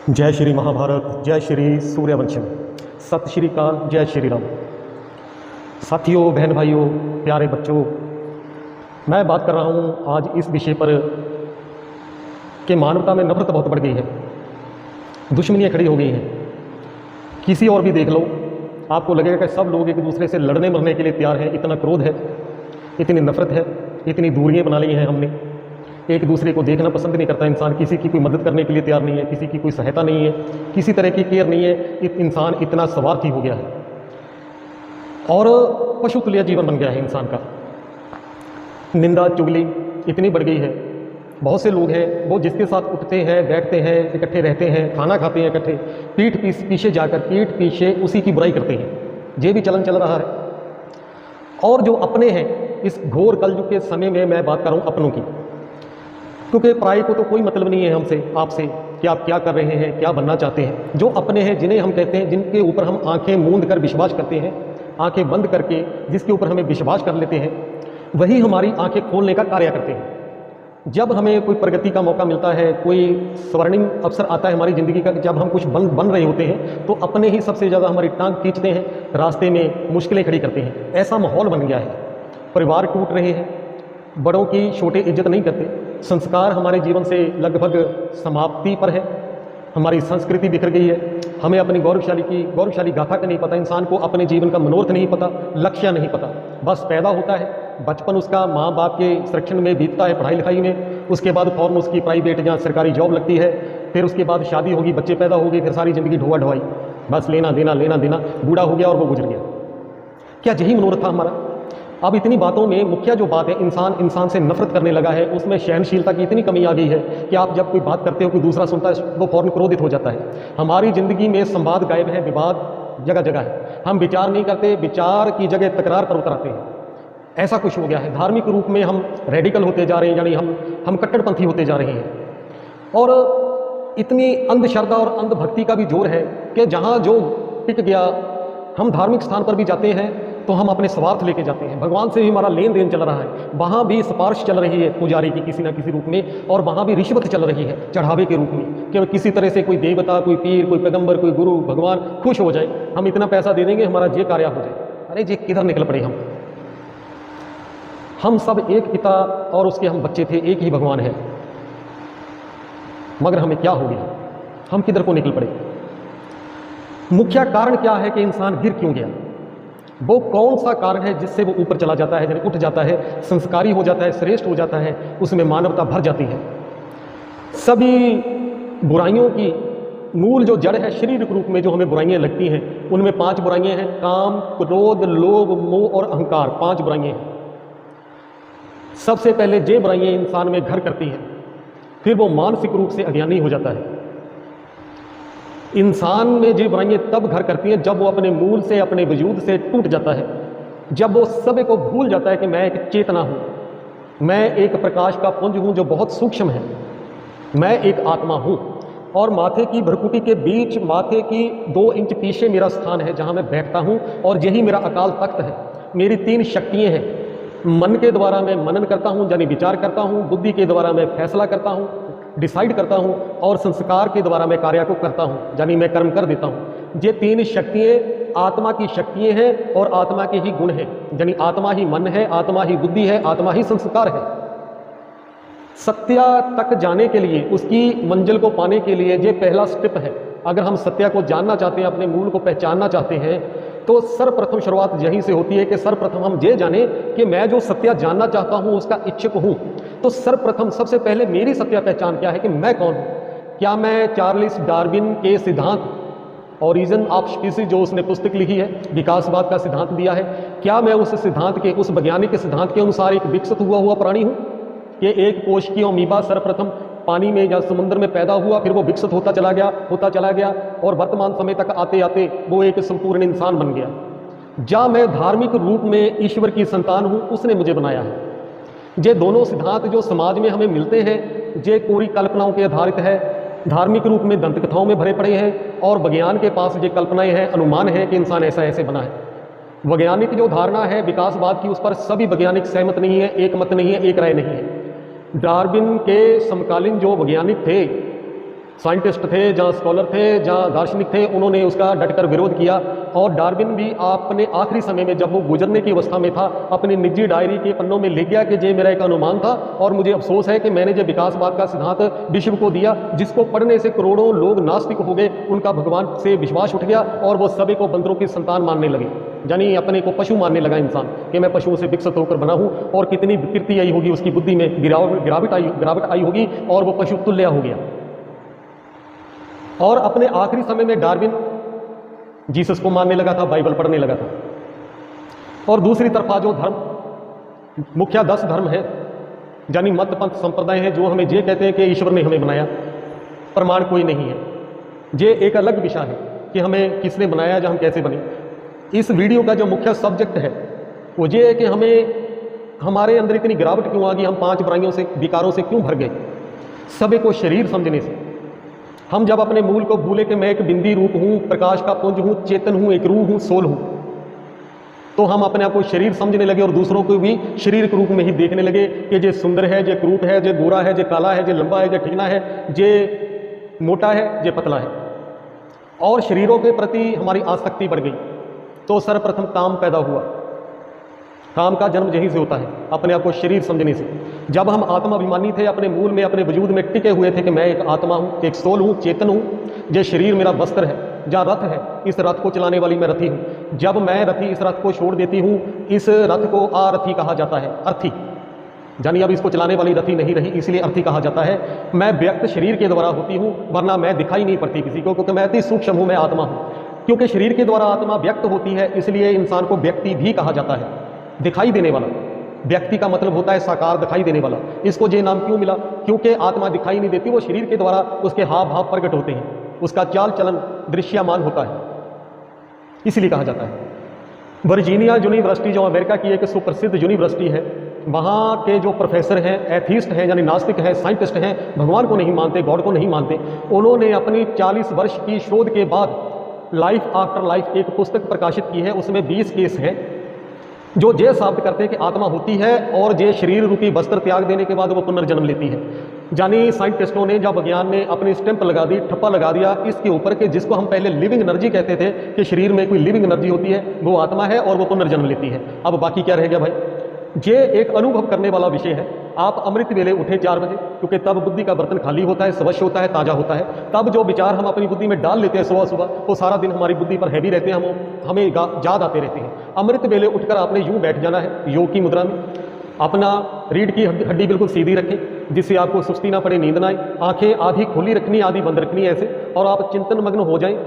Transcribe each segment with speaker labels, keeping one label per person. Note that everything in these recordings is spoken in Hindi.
Speaker 1: जय श्री महाभारत, जय श्री सूर्यवंशम, सत श्री काल, जय श्री राम। साथियों, बहन भाइयों, प्यारे बच्चों, मैं बात कर रहा हूँ आज इस विषय पर कि मानवता में नफरत बहुत बढ़ गई है, दुश्मनियाँ खड़ी हो गई हैं। किसी और भी देख लो, आपको लगेगा कि सब लोग एक दूसरे से लड़ने मरने के लिए तैयार हैं। इतना क्रोध है, इतनी नफरत है, इतनी दूरियाँ बना ली हैं हमने। एक दूसरे को देखना पसंद नहीं करता इंसान, किसी की कोई मदद करने के लिए तैयार नहीं है, किसी की कोई सहायता नहीं है, किसी तरह की केयर नहीं है। इंसान इतना स्वार्थी हो गया है और पशु तुल्य जीवन बन गया है इंसान का। निंदा चुगली इतनी बढ़ गई है। बहुत से लोग हैं वो जिसके साथ उठते हैं, बैठते हैं, इकट्ठे रहते हैं, खाना खाते हैं इकट्ठे, पीठ पीछे जाकर पीठ पीछे उसी की बुराई करते हैं। ये भी चलन चल रहा है। और जो अपने हैं, इस घोर कलयुग के समय में मैं बात कर रहा हूँ अपनों की, क्योंकि पराई को तो कोई मतलब नहीं है हमसे, आपसे, कि आप क्या कर रहे हैं, क्या बनना चाहते हैं। जो अपने हैं, जिन्हें हम कहते हैं, जिनके ऊपर हम आंखें मूंद कर विश्वास करते हैं, आंखें बंद करके जिसके ऊपर हमें विश्वास कर लेते हैं, वही हमारी आंखें खोलने का कार्य करते हैं। जब हमें कोई प्रगति का मौका मिलता है, कोई स्वर्णिम अवसर आता है हमारी ज़िंदगी का, जब हम कुछ बन रहे होते हैं, तो अपने ही सबसे ज़्यादा हमारी टांग खींचते हैं, रास्ते में मुश्किलें खड़ी करते हैं। ऐसा माहौल बन गया है। परिवार टूट रहे हैं, बड़ों की छोटे इज्जत नहीं करते, संस्कार हमारे जीवन से लगभग समाप्ति पर है, हमारी संस्कृति बिखर गई है। हमें अपनी गौरवशाली गाथा का नहीं पता, इंसान को अपने जीवन का मनोरथ नहीं पता, लक्ष्य नहीं पता। बस पैदा होता है, बचपन उसका माँ बाप के संरक्षण में बीतता है, पढ़ाई लिखाई में, उसके बाद फौरन उसकी प्राइवेट या सरकारी जॉब लगती है, फिर उसके बाद शादी होगी, बच्चे पैदा हो गए, फिर सारी ज़िंदगी ढोआ ढोवाई, बस लेना देना, बूढ़ा हो गया और वो गुजर गया। क्या यही मनोरथ था हमारा? अब इतनी बातों में मुख्य जो बात है, इंसान से नफरत करने लगा है, उसमें सहनशीलता की इतनी कमी आ गई है कि आप जब कोई बात करते हो, कोई दूसरा सुनता है, वो फौरन क्रोधित हो जाता है। हमारी ज़िंदगी में संवाद गायब है, विवाद जगह जगह है। हम विचार नहीं करते, विचार की जगह तकरार पर उतराते हैं। ऐसा कुछ हो गया है। धार्मिक रूप में हम रेडिकल होते जा रहे हैं, यानी हम कट्टरपंथी होते जा रहे हैं। और इतनी अंधश्रद्धा और अंधभक्ति का भी जोर है कि जहाँ जो टिक गया, हम धार्मिक स्थान पर भी जाते हैं तो हम अपने स्वार्थ लेके जाते हैं। भगवान से भी हमारा लेन देन चल रहा है, वहाँ भी सिफारिश चल रही है पुजारी की किसी ना किसी रूप में, और वहाँ भी रिश्वत चल रही है चढ़ावे के रूप में, कि किसी तरह से कोई देवता, कोई पीर, कोई पैगंबर, कोई गुरु, भगवान खुश हो जाए, हम इतना पैसा दे देंगे, हमारा ये कार्य हो जाए। अरे ये किधर निकल पड़े हम सब एक पिता और उसके हम बच्चे थे, एक ही भगवान है, मगर हमें क्या हो गया? हम किधर को निकल पड़े? मुख्य कारण क्या है कि इंसान गिर क्यों गया? वो कौन सा कारण है जिससे वो ऊपर चला जाता है, उठ जाता है, संस्कारी हो जाता है, श्रेष्ठ हो जाता है, उसमें मानवता भर जाती है? सभी बुराइयों की मूल जो जड़ है, शारीरिक रूप में जो हमें बुराइयां लगती हैं, उनमें 5 बुराइयां हैं: काम, क्रोध, लोभ, मोह और अहंकार। 5 बुराइयां हैं। सबसे पहले ये बुराइयां इंसान में घर करती हैं, फिर वो मानसिक रूप से अज्ञानी हो जाता है। इंसान में ये बुराइयां तब घर करती हैं जब वो अपने मूल से, अपने वजूद से टूट जाता है, जब वो सभी को भूल जाता है कि मैं एक चेतना हूँ, मैं एक प्रकाश का पुंज हूँ जो बहुत सूक्ष्म है, मैं एक आत्मा हूँ, और माथे की भ्रुकुटी के बीच, माथे की 2 इंच पीछे मेरा स्थान है जहाँ मैं बैठता हूँ, और यही मेरा अकाल तख्त है। मेरी 3 शक्तियाँ हैं। मन के द्वारा मैं मनन करता हूँ, यानी विचार करता हूँ, बुद्धि के द्वारा मैं फैसला करता हूँ, डिसाइड करता हूँ, और संस्कार के द्वारा मैं कार्य को करता हूँ, यानी मैं कर्म कर देता हूँ। ये 3 शक्तियाँ आत्मा की शक्तियाँ हैं और आत्मा के ही गुण हैं, यानी आत्मा ही मन है, आत्मा ही बुद्धि है, आत्मा ही संस्कार है। सत्य तक जाने के लिए, उसकी मंजिल को पाने के लिए ये पहला स्टेप है। अगर हम सत्य को जानना चाहते हैं, अपने मूल को पहचानना चाहते हैं, तो सर्वप्रथम शुरुआत यहीं से होती है कि सर्वप्रथम हम ये जाने कि मैं जो सत्य जानना चाहता हूँ उसका इच्छुक हूँ। तो सर्वप्रथम सबसे पहले मेरी सत्य पहचान क्या है कि मैं कौन हूँ? क्या मैं चार्ल्स डार्विन के सिद्धांत, ओरिजिन ऑफ स्पीसीज, जो उसने पुस्तक लिखी है, विकासवाद का सिद्धांत दिया है, क्या मैं उस सिद्धांत के, उस वैज्ञानिक के सिद्धांत के अनुसार एक विकसित हुआ प्राणी हूँ कि एक कोश की अमीबा सर्वप्रथम पानी में या समुद्र में पैदा हुआ, फिर वो विकसित होता चला गया और वर्तमान समय तक आते आते वो एक संपूर्ण इंसान बन गया? या मैं धार्मिक रूप में ईश्वर की संतान हूँ, उसने मुझे बनाया है? ये दोनों सिद्धांत जो समाज में हमें मिलते हैं, ये कोरी कल्पनाओं के आधारित है, धार्मिक रूप में दंत कथाओं में भरे पड़े हैं, और विज्ञान के पास ये कल्पनाएं हैं, अनुमान है कि इंसान ऐसा ऐसे बना है। वैज्ञानिक जो धारणा है विकासवाद की, उस पर सभी वैज्ञानिक सहमत नहीं है, एक मत नहीं है, एक राय नहीं है। डार्विन के समकालीन जो वैज्ञानिक थे, साइंटिस्ट थे, जहाँ स्कॉलर थे, जहाँ दार्शनिक थे, उन्होंने उसका डटकर विरोध किया। और डार्विन भी अपने आखिरी समय में, जब वो गुजरने की अवस्था में था, अपनी निजी डायरी के पन्नों में लिख गया कि ये मेरा एक अनुमान था और मुझे अफसोस है कि मैंने जो विकासवाद का सिद्धांत विश्व को दिया, जिसको पढ़ने से करोड़ों लोग नास्तिक हो गए, उनका भगवान से विश्वास उठ गया और वो सभी को बंदरों की संतान मानने लगे, यानी अपने को पशु मानने लगा इंसान कि मैं पशुओं से विकसित होकर बना हूँ। और कितनी विकृति आई होगी, उसकी बुद्धि में गिरावट आई होगी और वो पशु तुल्य हो गया। और अपने आखिरी समय में डार्विन जीसस को मानने लगा था, बाइबल पढ़ने लगा था। और दूसरी तरफा जो धर्म, मुख्य 10 धर्म है, यानी मत पंथ संप्रदाय है, जो हमें ये कहते हैं कि ईश्वर ने हमें बनाया, प्रमाण कोई नहीं है। ये एक अलग विषय है कि हमें किसने बनाया या हम कैसे बने। इस वीडियो का जो मुख्य सब्जेक्ट है वो ये है कि हमें, हमारे अंदर इतनी गिरावट क्यों आ गई, हम 5 बुराइयों से, विकारों से क्यों भर गए। सभी को शरीर समझने से हम जब अपने मूल को भूले कि मैं एक बिंदी रूप हूँ, प्रकाश का पुंज हूँ, चेतन हूँ, एक रूह हूँ, सोल हूँ, तो हम अपने आप को शरीर समझने लगे और दूसरों को भी शरीर के रूप में ही देखने लगे कि ये सुंदर है, ये क्रूप है, ये गोरा है, ये काला है, ये लंबा है, ये ठीना है, ये मोटा है, ये पतला है। और शरीरों के प्रति हमारी आसक्ति बढ़ गई। तो सर्वप्रथम काम पैदा हुआ। काम का जन्म यहीं से होता है, अपने आप को शरीर समझने से। जब हम आत्माभिमानी थे, अपने मूल में, अपने वजूद में टिके हुए थे कि मैं एक आत्मा हूँ, एक सोल हूँ, चेतन हूँ, ये शरीर मेरा वस्त्र है, जहाँ रथ है, इस रथ को चलाने वाली मैं रथी हूँ। जब मैं रथी इस रथ को छोड़ देती हूँ, इस रथ को आरथी कहा जाता है, अर्थी, यानी अब इसको चलाने वाली रथी नहीं रही, इसलिए अर्थी कहा जाता है। मैं व्यक्त शरीर के द्वारा होती हूँ, वरना मैं दिखाई नहीं पड़ती किसी को, क्योंकि मैं अति सूक्ष्म हूँ, मैं आत्मा हूँ। क्योंकि शरीर के द्वारा आत्मा व्यक्त होती है, इसलिए इंसान को व्यक्ति भी कहा जाता है, दिखाई देने वाला। व्यक्ति का मतलब होता है साकार, दिखाई देने वाला। इसको ये नाम क्यों मिला? क्योंकि आत्मा दिखाई नहीं देती, वो शरीर के द्वारा उसके हाव भाव प्रकट होते हैं, उसका चाल चलन दृश्यमान होता है, इसलिए कहा जाता है। वर्जीनिया यूनिवर्सिटी जो अमेरिका की एक सुप्रसिद्ध यूनिवर्सिटी है, वहाँ के जो प्रोफेसर हैं, एथीस्ट हैं, यानी नास्तिक हैं, साइंटिस्ट हैं, भगवान को नहीं मानते, गॉड को नहीं मानते, उन्होंने अपनी 40 वर्ष की शोध के बाद लाइफ आफ्टर लाइफ एक पुस्तक प्रकाशित की है। उसमें 20 केस हैं जो ये साबित करते हैं कि आत्मा होती है और ये शरीर रूपी वस्त्र त्याग देने के बाद वो पुनर्जन्म लेती है। यानी साइंटिस्टों ने, जब विज्ञान ने अपनी स्टैंप लगा दी, ठप्पा लगा दिया इसके ऊपर के, जिसको हम पहले लिविंग एनर्जी कहते थे कि शरीर में कोई लिविंग एनर्जी होती है, वो आत्मा है और वो पुनर्जन्म लेती है। अब बाकी क्या रह गया भाई? ये एक अनुभव करने वाला विषय है। आप अमृत वेले उठे 4 बजे, क्योंकि तब बुद्धि का बर्तन खाली होता है, स्वच्छ होता है, ताज़ा होता है। तब जो विचार हम अपनी बुद्धि में डाल लेते हैं सुबह सुबह, वो सारा दिन हमारी बुद्धि पर हैवी रहते हैं, हमें याद आते रहते हैं। अमृत वेले उठकर आपने यूं बैठ जाना है योग की मुद्रा में, अपना रीढ़ की हड्डी बिल्कुल सीधी रखें, जिससे आपको सुस्ती ना पड़े, नींद ना आए, आंखें आधी खुली रखनी, आधी बंद रखनी ऐसे, और आप चिंतन मग्न हो जाएं।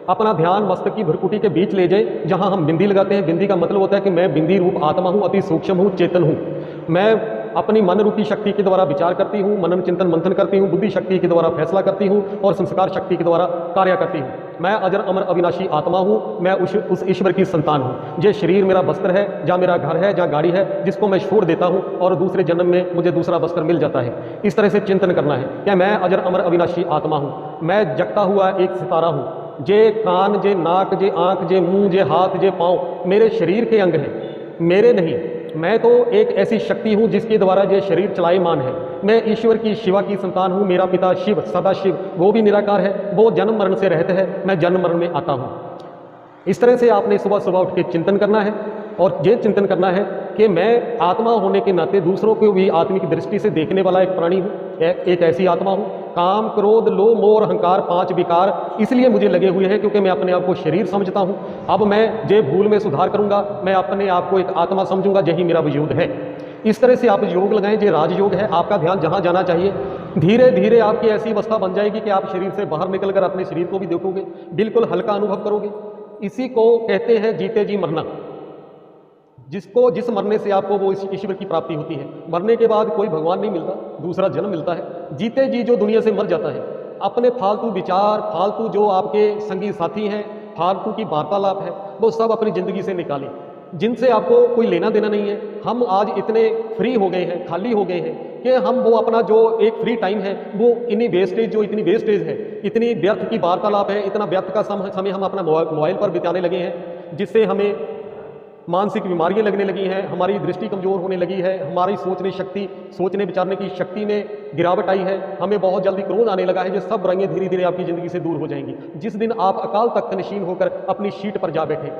Speaker 1: अपना ध्यान मस्तक की भ्रुकुटी के बीच ले जाए, जहां हम बिंदी लगाते हैं। बिंदी का मतलब होता है कि मैं बिंदी रूप आत्मा हूं, अति सूक्ष्म हूं, चेतन हूं। मैं अपनी मन रूपी शक्ति के द्वारा विचार करती हूँ, मनन चिंतन मंथन करती हूँ, बुद्धि शक्ति के द्वारा फैसला करती हूँ और संस्कार शक्ति के द्वारा कार्य करती हूँ। मैं अजर अमर अविनाशी आत्मा हूँ, मैं उस ईश्वर की संतान हूँ। ये शरीर मेरा वस्त्र है, जहाँ मेरा घर है, जहाँ गाड़ी है, जिसको मैं छोड़ देता हूँ और दूसरे जन्म में मुझे दूसरा वस्त्र मिल जाता है। इस तरह से चिंतन करना है कि मैं अजर अमर अविनाशी आत्मा हूँ, मैं जगता हुआ एक सितारा हूँ। जे कान, जे नाक, जे आँख, जे मुँह, जे हाथ, जे पाँव मेरे शरीर के अंग हैं, मेरे नहीं। मैं तो एक ऐसी शक्ति हूँ जिसके द्वारा ये शरीर चलायमान है। मैं ईश्वर की, शिवा की संतान हूँ। मेरा पिता शिव, सदा शिव, वो भी निराकार है, वो जन्म मरण से रहते हैं, मैं जन्म मरण में आता हूँ। इस तरह से आपने सुबह सुबह उठ के चिंतन करना है और ये चिंतन करना है कि मैं आत्मा होने के नाते दूसरों को भी आत्मिक दृष्टि से देखने वाला एक प्राणी हूँ, एक ऐसी आत्मा हूँ। काम, क्रोध, लोभ, मोह, अहंकार 5 विकार इसलिए मुझे लगे हुए हैं क्योंकि मैं अपने आप को शरीर समझता हूँ। अब मैं जे भूल में सुधार करूँगा, मैं अपने आप को एक आत्मा समझूंगा, यही मेरा वजूद है। इस तरह से आप योग लगाएं, ये राजयोग है। आपका ध्यान जहाँ जाना चाहिए, धीरे धीरे आपकी ऐसी अवस्था बन जाएगी कि आप शरीर से बाहर निकलकर अपने शरीर को भी देखोगे, बिल्कुल हल्का अनुभव करोगे। इसी को कहते हैं जीते जी मरना। जिस मरने से आपको वो ईश्वर की प्राप्ति होती है। मरने के बाद कोई भगवान नहीं मिलता, दूसरा जन्म मिलता है। जीते जी जो दुनिया से मर जाता है, अपने फालतू विचार, फालतू जो आपके संगी साथी हैं, फालतू की वार्तालाप है, वो सब अपनी ज़िंदगी से निकालें, जिनसे आपको कोई लेना देना नहीं है। हम आज इतने फ्री हो गए हैं, खाली हो गए हैं कि हम वो अपना जो एक फ्री टाइम है, वो इतनी वेस्टेज है, इतनी व्यर्थ की वार्तालाप है, इतना व्यर्थ का समय हम अपना मोबाइल पर बिताने लगे हैं, जिससे हमें मानसिक बीमारियां लगने लगी हैं, हमारी दृष्टि कमज़ोर होने लगी है, हमारी सोचने शक्ति, सोचने विचारने की शक्ति में गिरावट आई है, हमें बहुत जल्दी क्रोध आने लगा है। ये सब बुराइयां धीरे धीरे आपकी ज़िंदगी से दूर हो जाएंगी जिस दिन आप अकाल तख्त नशीन होकर अपनी शीट पर जा बैठे।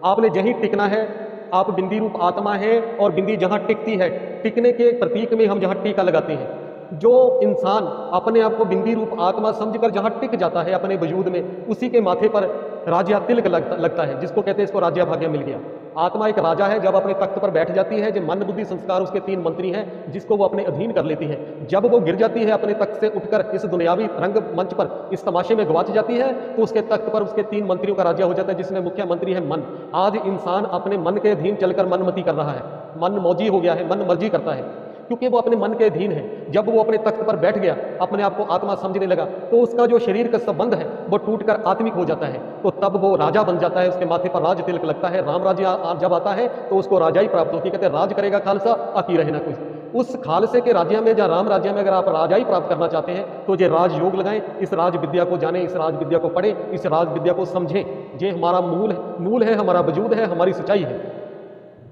Speaker 1: आपने जहीं टिकना है, आप बिंदी रूप आत्मा है और बिंदी जहाँ टिकती है, टिकने के प्रतीक में हम जहाँ टीका लगाते हैं। जो इंसान अपने आप को बिंदी रूप आत्मा समझकर जहाँ टिक जाता है अपने वजूद में, उसी के माथे पर राज्य तिलक लगता है, जिसको कहते हैं इसको राज्य भाग्य मिल गया। आत्मा एक राजा है, जब अपने तख्त पर बैठ जाती है, जो मन बुद्धि संस्कार उसके 3 मंत्री हैं जिसको वो अपने अधीन कर लेती है। जब वो गिर जाती है अपने तख्त से उठकर इस दुनियावी रंग मंच पर, इस तमाशे में गवाच जाती है, तो उसके तख्त पर उसके 3 मंत्रियों का राज्य हो जाता है, जिसमें मुख्य मंत्री है मन। आज इंसान अपने मन के अधीन चलकर मनमती कर रहा है, मन मौजी हो गया है, मन मर्जी करता है, क्योंकि वो अपने मन के अधीन है। जब वो अपने तख्त पर बैठ गया, अपने आप को आत्मा समझने लगा, तो उसका जो शरीर का संबंध है वो टूटकर आत्मिक हो जाता है, तो तब वो राजा बन जाता है, उसके माथे पर राज तिलक लगता है। राम राज्य जब आता है तो उसको राजाई प्राप्त होती है। कहते हैं राज करेगा खालसा, आकी रहे ना कोई। उस खालसे के राज्य में या राम राज्य में अगर आप राजाई प्राप्त करना चाहते हैं तो ये राज योग लगाएं, इस राज विद्या को जानें, इस राज विद्या को पढ़ें, इस राज विद्या को समझें। ये हमारा मूल है, हमारा वजूद है, हमारी सच्चाई है।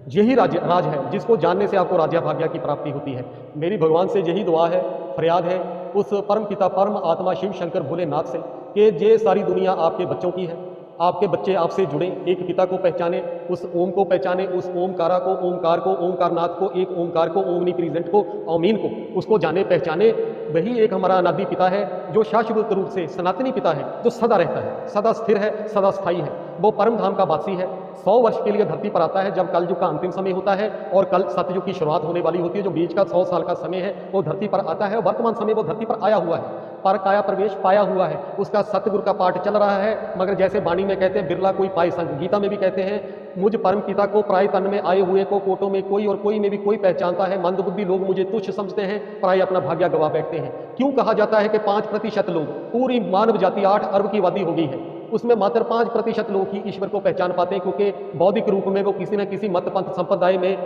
Speaker 1: यही राज है जिसको जानने से आपको राज्य भाग्य की प्राप्ति होती है। मेरी भगवान से यही दुआ है, फरियाद है उस परम पिता परम आत्मा शिव शंकर भोलेनाथ से कि ये सारी दुनिया आपके बच्चों की है, आपके बच्चे आपसे जुड़े, एक पिता को पहचाने, उस ओम को पहचाने, उस ओमकारा को, ओमकार को, ओमकारनाथ को, एक ओमकार को, ओमनी प्रेजेंट को, ओमीन को, उसको जाने पहचाने। वही एक हमारा अनादि पिता है जो शाश्वत रूप से सनातनी पिता है, जो सदा रहता है, सदा स्थिर है, सदा स्थायी है। वो परम धाम का वासी है। 100 वर्ष के लिए धरती पर आता है जब कलयुग का अंतिम समय होता है और कल सतयुग की शुरुआत होने वाली होती है। जो बीच का 100 साल का समय है वो धरती पर आता है। वर्तमान समय वो धरती पर आया हुआ है, पर काया प्रवेश पाया हुआ है, उसका सतगुरु का पाठ चल रहा है। मगर जैसे वाणी में कहते हैं बिरला कोई पाए संग, गीता में भी कहते हैं मुझ परम पिता को प्राय तन में आए हुए को कोटों में कोई और कोई में भी कोई पहचानता है। मंदबुद्धि लोग मुझे तुच्छ समझते हैं, प्राय अपना भाग्य गवा बैठते हैं। क्यों कहा जाता है कि 5% लोग, पूरी मानव जाति 8 अरब की आबादी हो गई है, उसमें मात्र 5% लोग ही ईश्वर को पहचान पाते हैं, क्योंकि बौद्धिक रूप में वो किसी न किसी मत पंथ संप्रदाय में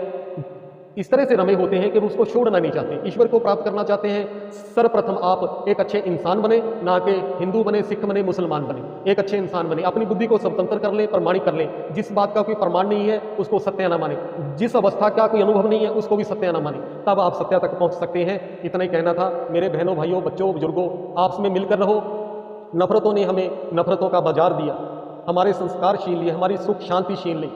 Speaker 1: इस तरह से रमे होते हैं कि वो उसको छोड़ना नहीं चाहते, ईश्वर को प्राप्त करना चाहते हैं। सर्वप्रथम आप एक अच्छे इंसान बने, ना कि हिंदू बने, सिख बने, मुसलमान बने। एक अच्छे इंसान बने, अपनी बुद्धि को स्वतंत्र कर लें, प्रमाणिक कर लें। जिस बात का कोई प्रमाण नहीं है उसको सत्य न माने, जिस अवस्था का कोई अनुभव नहीं है उसको भी सत्य न माने, तब आप सत्य तक पहुंच सकते हैं। इतना ही कहना था मेरे बहनों, भाइयों, बच्चों, बुजुर्गों, आपस में मिलकर रहो। नफरतों ने हमें नफरतों का बाजार दिया, हमारे संस्कार छीन लिए, हमारी सुख शांति छीन ली।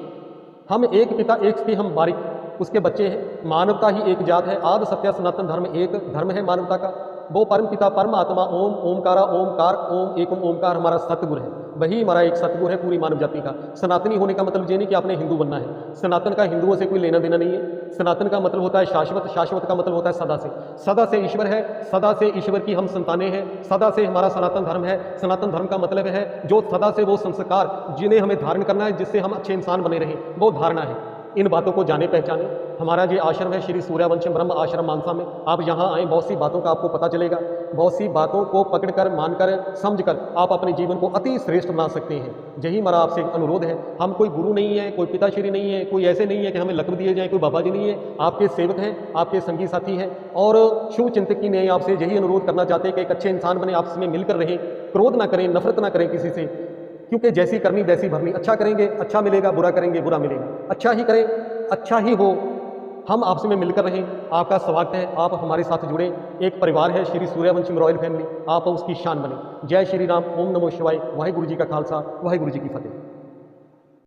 Speaker 1: हम एक पिता एक की हम बारिक उसके बच्चे हैं। मानवता ही एक जात है, आदि सत्य सनातन धर्म एक धर्म है मानवता का। वो परम पिता परम आत्मा ओम, ओमकारा, ओमकार, ओम एकम ओमकार हमारा सतगुरु है। वही हमारा एक सतगुरु है पूरी मानव जाति का। सनातनी होने का मतलब ये नहीं कि आपने हिंदू बनना है, सनातन का हिंदुओं से कोई लेना देना नहीं है। सनातन का मतलब होता है शाश्वत, शाश्वत का मतलब होता है सदा से। सदा से ईश्वर है, सदा से ईश्वर की हम संतानें हैं, सदा से हमारा सनातन धर्म है। सनातन धर्म का मतलब है जो सदा से वो संस्कार जिन्हें हमें धारण करना है, जिससे हम अच्छे इंसान बने रहें, वो धारणा है। इन बातों को जाने पहचाने। हमारा ये आश्रम है श्री सूर्यवंशम ब्रह्म आश्रम मानसा में। आप यहाँ आएँ, बहुत सी बातों का आपको पता चलेगा। बहुत सी बातों को पकड़कर, मानकर, समझकर आप अपने जीवन को अति श्रेष्ठ बना सकते हैं। यही हमारा आपसे अनुरोध है। हम कोई गुरु नहीं है, कोई पिताश्री नहीं है, कोई ऐसे नहीं है कि हमें लकब दिए जाए, कोई बाबा जी नहीं है। आपके सेवक हैं, आपके संगी साथी हैं और शुभ चिंतक की नहीं। आपसे यही अनुरोध करना चाहते हैं कि एक अच्छे इंसान बने, आपस में मिलकर रहें, क्रोध ना करें, नफरत ना करें किसी से, क्योंकि जैसी करनी वैसी भरनी। अच्छा करेंगे अच्छा मिलेगा, बुरा करेंगे बुरा मिलेगा। अच्छा ही करें, अच्छा ही हो। हम आपसे में मिलकर रहें। आपका स्वागत है, आप हमारे साथ जुड़े। एक परिवार है श्री सूर्यवंशम रॉयल फैमिली, आप उसकी शान बने। जय श्री राम। ओम नमो शिवाय। वाहिगुरु जी का खालसा, वाहिगुरु जी की फतेह।